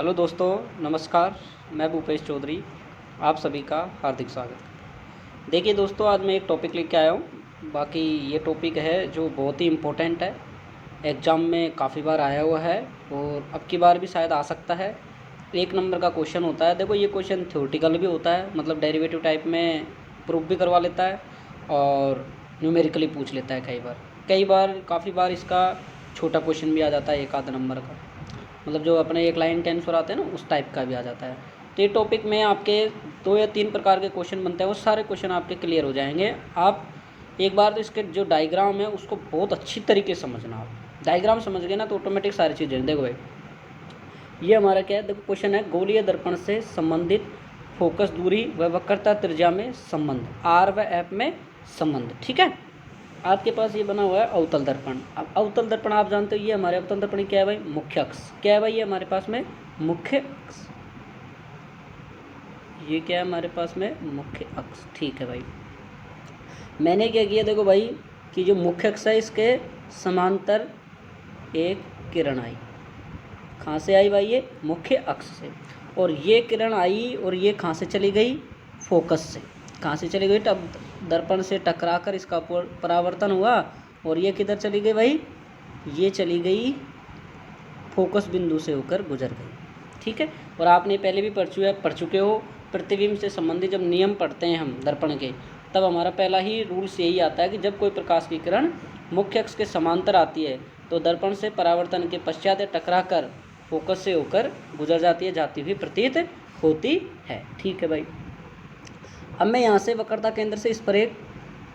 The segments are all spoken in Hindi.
हेलो दोस्तों, नमस्कार। मैं भूपेश चौधरी, आप सभी का हार्दिक स्वागत। देखिए दोस्तों, आज मैं एक टॉपिक लेके आया हूँ। बाकी ये टॉपिक है जो बहुत ही इम्पोर्टेंट है, एग्ज़ाम में काफ़ी बार आया हुआ है और अब की बार भी शायद आ सकता है। 1 नंबर का क्वेश्चन होता है। देखो, ये क्वेश्चन थ्योरेटिकल भी होता है, मतलब डेरिवेटिव टाइप में प्रूफ भी करवा लेता है और न्यूमेरिकली पूछ लेता है कई बार काफ़ी बार इसका छोटा क्वेश्चन भी आ जाता है 1 आध नंबर का, मतलब जो अपने एक लाइन टेंसर आते हैं ना, उस टाइप का भी आ जाता है। तो ये टॉपिक में आपके 2 या 3 प्रकार के क्वेश्चन बनते हैं, वो सारे क्वेश्चन आपके क्लियर हो जाएंगे। आप एक बार तो इसके जो डायग्राम है उसको बहुत अच्छी तरीके से समझना। आप डायग्राम समझ गए ना तो ऑटोमेटिक सारी चीज़ें। देखो भाई, ये हमारा क्या है, देखो क्वेश्चन है, गोलीय दर्पण से संबंधित फोकस दूरी व वक्रता त्रिज्या में संबंध, आर व एफ में संबंध। ठीक है, आपके पास ये बना हुआ है अवतल दर्पण। अब अवतल दर्पण आप जानते हो, ये हमारे अवतल दर्पण क्या है भाई, मुख्य अक्ष। क्या है भाई, ये हमारे पास में मुख्य अक्ष। ये क्या है हमारे पास में, मुख्य अक्ष। ठीक है भाई, मैंने क्या किया, देखो भाई, कि जो मुख्य अक्ष है इसके समांतर एक किरण आई। कहाँ से आई भाई, ये मुख्य अक्ष से। और ये किरण आई और ये कहाँ से चली गई, फोकस से। कहाँ से चली गई, तब दर्पण से टकराकर इसका परावर्तन हुआ और ये किधर चली गई भाई, ये चली गई फोकस बिंदु से होकर गुजर गई। ठीक है, और आपने पहले भी पढ़ चुके हो, प्रतिबिंब से संबंधित जब नियम पढ़ते हैं हम दर्पण के, तब हमारा पहला ही रूल्स यही आता है कि जब कोई प्रकाश की किरण मुख्य अक्ष के समांतर आती है तो दर्पण से परावर्तन के पश्चात टकरा कर फोकस से होकर गुजर जाती है, जाती हुई प्रतीत होती है। ठीक है भाई, अब मैं यहाँ से वक्रता केंद्र से इस पर एक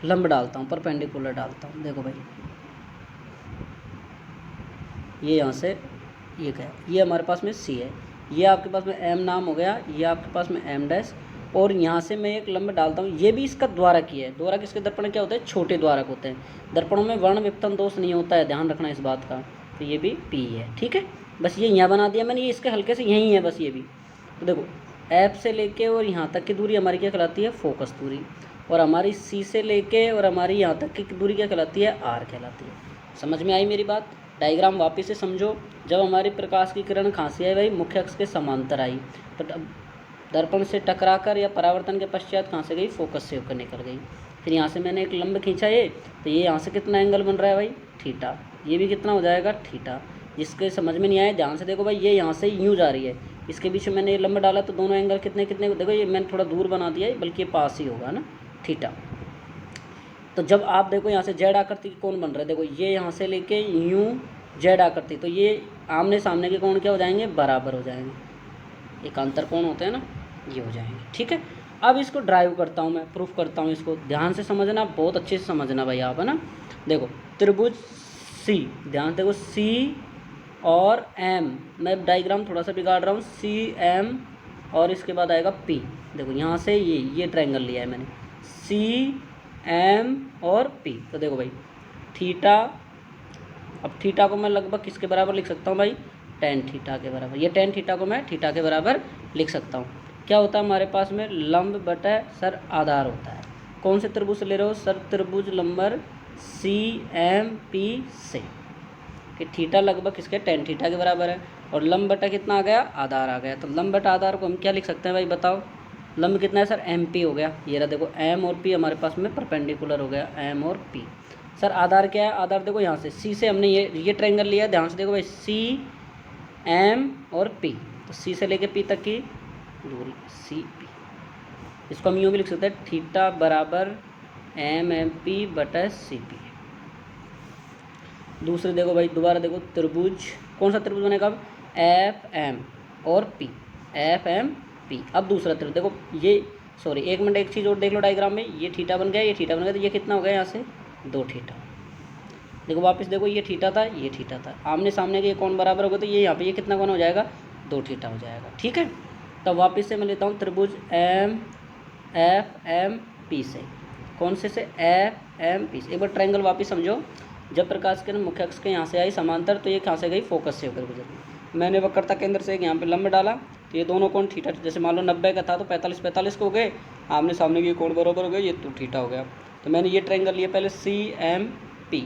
लंब डालता हूँ, परपेंडिकुलर डालता हूँ। देखो भाई, ये यहाँ से ये क्या है, ये हमारे पास में सी है, ये आपके पास में एम नाम हो गया, ये आपके पास में एम डैश, और यहाँ से मैं एक लंब डालता हूँ। ये भी इसका द्वारक ही है। द्वारक इसके दर्पण क्या होते हैं, छोटे द्वारक होते हैं। दर्पणों में वर्ण विपतन दोष नहीं होता है, ध्यान रखना इस बात का। तो ये भी पी है। ठीक है, बस ये यहाँ बना दिया मैंने, ये इसके हल्के से यहीं है बस ये भी। तो देखो, एफ से लेके और यहाँ तक की दूरी हमारी क्या कहलाती है, फोकस दूरी। और हमारी सी से लेके और हमारी यहाँ तक की दूरी क्या कहलाती है, आर कहलाती है। समझ में आई मेरी बात। डायग्राम वापस से समझो। जब हमारी प्रकाश की किरण कहाँ से आई भाई, मुख्य अक्ष के समांतर आई, तो दर्पण से टकराकर या परावर्तन के पश्चात कहाँ से गई, फोकस से होकर निकल गई। फिर यहाँ से मैंने एक लंब खींचा ये, तो ये यहाँ से कितना एंगल बन रहा है भाई, थीटा। ये भी कितना हो जाएगा, थीटा। जिसके समझ में नहीं आया ध्यान से देखो भाई, ये यहाँ से यूँ जा रही है, इसके बीच में मैंने ये लंब डाला तो दोनों एंगल कितने कितने, देखो ये मैंने थोड़ा दूर बना दिया है, बल्कि ये पास ही होगा ना, थीटा। तो जब आप देखो यहाँ से जेड आकृति के कोण बन रहे हैं, देखो ये यहाँ से लेके यूँ जेड आकृति, तो ये आमने सामने के कोण क्या हो जाएंगे, बराबर हो जाएंगे। एकांतर कोण होते हैं ना, ये हो जाएंगे। ठीक है, अब इसको ड्राइव करता हूँ मैं, प्रूफ करता हूँ। इसको ध्यान से समझना, बहुत अच्छे से समझना भाई आप, है ना। देखो त्रिभुज सी, ध्यान से देखो, सी और एम, मैं डायग्राम थोड़ा सा बिगाड़ रहा हूँ, सी एम और इसके बाद आएगा पी। देखो यहाँ से ये ट्रायंगल लिया है मैंने, सी एम और पी। तो देखो भाई, थीटा, अब थीटा को मैं लगभग किसके बराबर लिख सकता हूँ भाई, टेन थीटा के बराबर। ये टेन थीटा को मैं थीटा के बराबर लिख सकता हूँ। क्या होता है हमारे पास में, लंब बटा सर आधार होता है। कौन से त्रिभुज से ले रहे हो सर, त्रिभुज नंबर सी एम पी से, कि थीटा लगभग किसके, टेन थीटा के बराबर है। और लंब बटा कितना आ गया, आधार आ गया। तो लंब बटा आधार को हम क्या लिख सकते हैं भाई, बताओ। लंब कितना है सर, एम पी हो गया। ये रहा देखो, एम और पी हमारे पास में परपेंडिकुलर हो गया, एम और पी। सर आधार क्या है, आधार देखो यहाँ से सी से हमने ये ट्रायंगल लिया, ध्यान से देखो भाई, सी एम और पी, तो सी से लेके पी तक की दूरी सी पी। इसको हम यूँ भी लिख सकते हैं, थीटा बराबर एम एम पी बटा सी पी। दूसरे देखो भाई, दोबारा देखो, त्रिभुज, कौन सा त्रिभुज बनेगा, एफ एम और पी, एफ एम पी। अब दूसरा त्रिभुज देखो, ये सॉरी एक मिनट, एक चीज़ और देख लो डायग्राम में, ये थीटा बन गया, ये थीटा बन गया, तो ये कितना हो गया यहाँ से, 2 थीटा। देखो वापस देखो, ये थीटा था, ये थीटा था, आमने सामने के ये कौन बराबर हो गया, तो ये यहाँ पे ये कितना कौन हो जाएगा, 2 थीटा हो जाएगा। ठीक है, तब वापस से मैं लेता हूँ त्रिभुज एम एफ एम पी से, कौन से एफ एम पी से। एक बार ट्रायंगल वापस समझो। जब प्रकाश किरण मुख्य अक्ष के यहाँ से आई समांतर, तो ये कहाँ से गई, फोकस से होकर गुजरी। मैंने वक्रता केंद्र से एक यहाँ पे लंब डाला, तो ये दोनों कोण थीटा, जैसे मान लो 90 का था तो 45 को हो गए, आमने सामने के कोण बराबर हो गए, ये 2 थीटा हो गया। तो मैंने ये ट्रायंगल लिया पहले, C M P,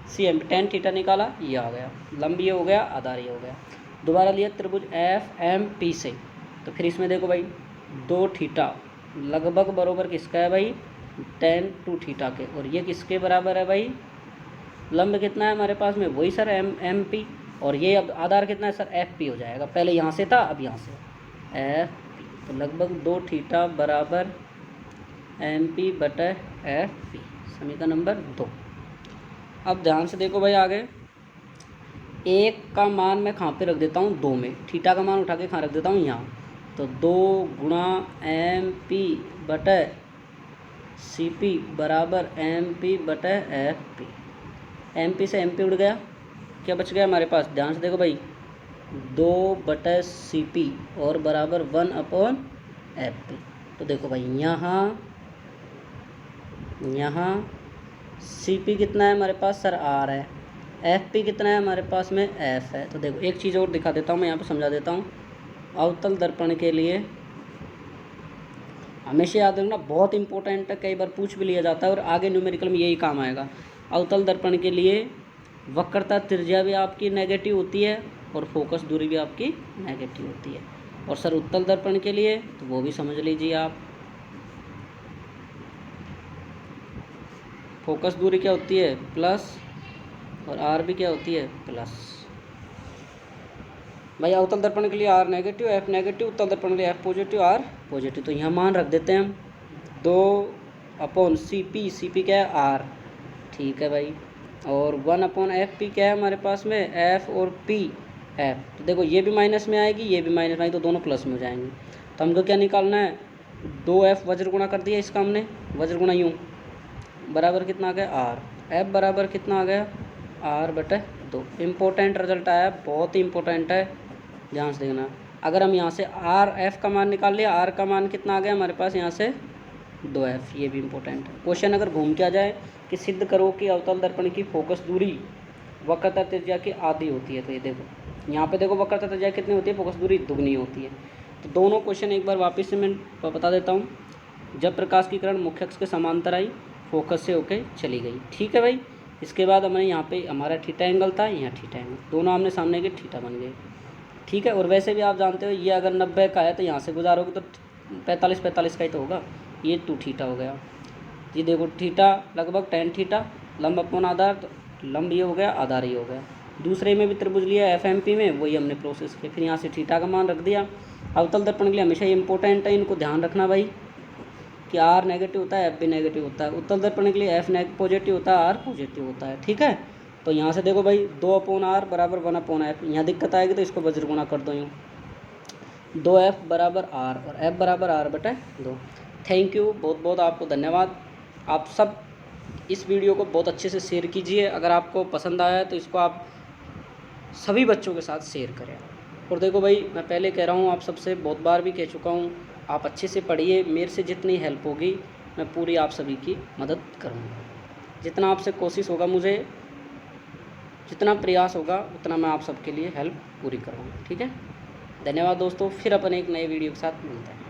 C M tan theta निकाला, ये आ गया, लंब ये हो गया, आधार ये हो गया। दोबारा लिया त्रिभुज एफ एम पी से, तो फिर इसमें देखो भाई 2 थीटा लगभग बराबर किसका है भाई, tan 2 थीटा के, और ये किसके बराबर है भाई, लंब कितना है हमारे पास में, वही सर एम पी, और ये अब आधार कितना है सर एफ पी हो जाएगा, पहले यहाँ से था अब यहाँ से एफ पी, तो लगभग 2 थीटा बराबर एम पी बटा एफ पी, समीकरण नंबर 2। अब ध्यान से देखो भाई आगे, एक का मान मैं कहाँ पे रख देता हूँ, 2 में, थीटा का मान उठा के कहाँ रख देता हूँ, यहाँ, तो 2 गुणा एम पी बटा सी पी बराबर एम पी बटा एफ पी, एम पी से एम पी उड़ गया, क्या बच गया हमारे पास, ध्यान से देखो भाई 2 बटा सी पी और बराबर 1 अपॉन एफ पी, तो देखो भाई यहाँ सी पी कितना है हमारे पास सर आर है, एफ पी कितना है हमारे पास में एफ है। तो देखो एक चीज़ और दिखा देता हूँ मैं यहाँ पे, समझा देता हूँ, अवतल दर्पण के लिए हमेशा याद रखना, बहुत इंपॉर्टेंट है, कई बार पूछ भी लिया जाता है और आगे न्यूमेरिकल में यही काम आएगा। अवतल दर्पण के लिए वक्रता त्रिज्या भी आपकी नेगेटिव होती है और फोकस दूरी भी आपकी नेगेटिव होती है, और सर उत्तल दर्पण के लिए तो वो भी समझ लीजिए आप, फोकस दूरी क्या होती है प्लस, और आर भी क्या होती है प्लस। भाई अवतल दर्पण के लिए आर नेगेटिव एफ नेगेटिव, उत्तल दर्पण के लिए एफ पॉजिटिव आर पॉजिटिव, तो यहाँ मान रख देते हैं हम 2 अपॉन सी पी क्या है आर, ठीक है भाई, और 1 अपॉन एफ पी क्या है हमारे पास में एफ और पी एफ, तो देखो ये भी माइनस में आएगी ये भी माइनस में आएगी, तो दोनों प्लस में हो जाएंगे, तो हमको क्या निकालना है, 2f वज्र गुणा कर दिया इसका हमने, वज्र गुणा यूँ बराबर कितना आ गया आर, एफ बराबर कितना आ गया आर बटे 2। इम्पोर्टेंट रिजल्ट आया, बहुत ही इंपॉर्टेंट है, ध्यान से देखना। अगर हम यहाँ से आर एफ का मान निकाल लिया, आर का मान कितना आ गया हमारे पास यहाँ से 2f, ये भी इम्पोर्टेंट है। क्वेश्चन अगर घूम के आ जाए कि सिद्ध करो कि अवतल दर्पण की फोकस दूरी वक्रता त्रिज्या की आधी होती है, तो ये देखो यहाँ पे देखो वक्रता त्रिज्या कितनी होती है, फोकस दूरी दुगनी होती है। तो दोनों क्वेश्चन एक बार वापस से मैं बता देता हूँ। जब प्रकाश की किरण मुख्य अक्ष के समांतर आई, फोकस से होके चली गई, ठीक है भाई। इसके बाद हमें यहाँ पे हमारा थीटा एंगल था, यहाँ थीटा एंगल, दोनों आमने सामने के थीटा बन गए, ठीक है। और वैसे भी आप जानते हो ये अगर 90 का है तो यहाँ से गुजारोगे तो 45 का ही तो होगा, ये 2 थीटा हो गया। ये देखो थीटा लगभग tan थीटा, लंब अपॉन आधार, तो लंब ये हो गया आधार ये हो गया। दूसरे में भी त्रिभुज लिया FMP में, वही हमने प्रोसेस किया, फिर यहाँ से थीटा का मान रख दिया। अवतल दर्पण के लिए हमेशा ये इंपॉर्टेंट है, इनको ध्यान रखना भाई कि R नेगेटिव होता है, F भी नेगेटिव होता है। उत्तल दर्पण के लिए F पॉजिटिव होता है, R पॉजिटिव होता है, ठीक है। तो यहाँ से देखो भाई 2/R बराबर 1/F, यहाँ दिक्कत आएगी तो इसको वज्र गुणा कर दो यूँ, 2F बराबर R और F बराबर R बटा 2। थैंक यू, बहुत बहुत आपको धन्यवाद। आप सब इस वीडियो को बहुत अच्छे से शेयर कीजिए, अगर आपको पसंद आया है तो इसको आप सभी बच्चों के साथ शेयर करें। और देखो भाई मैं पहले कह रहा हूँ, आप सबसे बहुत बार भी कह चुका हूँ, आप अच्छे से पढ़िए, मेरे से जितनी हेल्प होगी मैं पूरी आप सभी की मदद करूँगा। जितना आपसे कोशिश होगा, मुझे जितना प्रयास होगा उतना मैं आप सबके लिए हेल्प पूरी करूँगा, ठीक है। धन्यवाद दोस्तों, फिर अपन एक नए वीडियो के साथ मिलते हैं।